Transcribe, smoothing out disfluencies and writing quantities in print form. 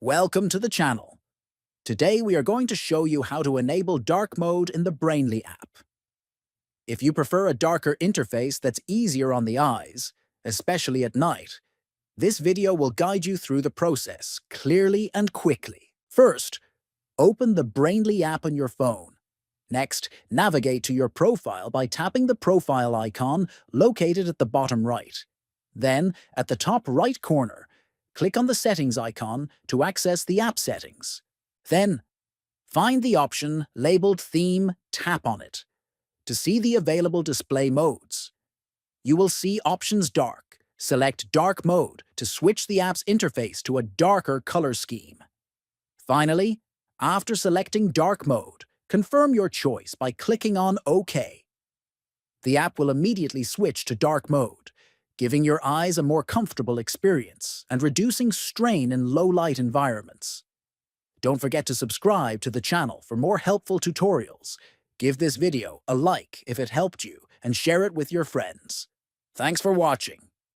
Welcome to the channel. Today we are going to show you how to enable dark mode in the Brainly app. If you prefer a darker interface that's easier on the eyes, especially at night, this video will guide you through the process clearly and quickly. First, open the Brainly app on your phone. Next, navigate to your profile by tapping the profile icon located at the bottom right. Then, at the top right corner, click on the Settings icon to access the app settings. Then, find the option labeled Theme, tap on it to see the available display modes. You will see options dark. Select Dark Mode to switch the app's interface to a darker color scheme. Finally, after selecting Dark Mode, confirm your choice by clicking on OK. The app will immediately switch to dark mode, giving your eyes a more comfortable experience and reducing strain in low-light environments. Don't forget to subscribe to the channel for more helpful tutorials. Give this video a like if it helped you and share it with your friends. Thanks for watching.